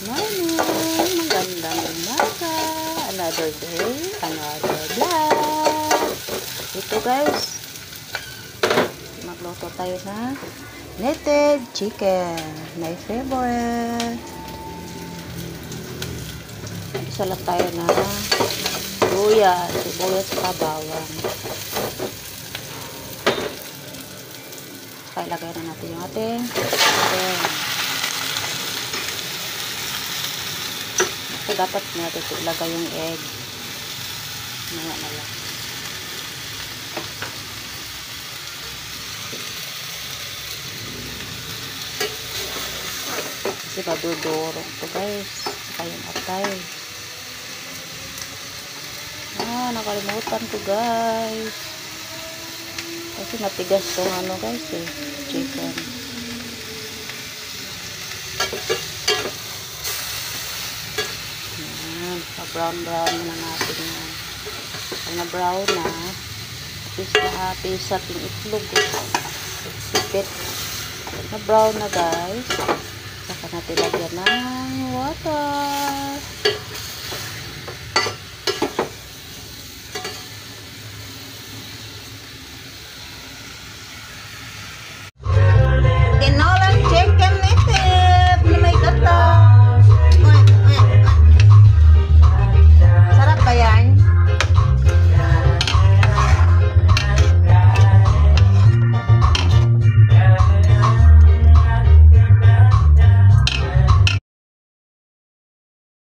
morning! Magandang umaga! Another day, another vlog! Ito guys, magluto tayo na native chicken. My favorite. Isa lang tayo na sibuyas sa bawang. Ilagay na natin yung ating chicken. So, dapat natin ilagay yung egg. Maya na lang. Kasi madudurog ito guys. Saka yung atay. Nakalimutan ko guys. Kasi matigas itong ano guys chicken. Pa-brown na natin yan. Pag na-brown na, hapis ating itlog. Sipit. Na-brown na guys. Saka natin lagyan ng water.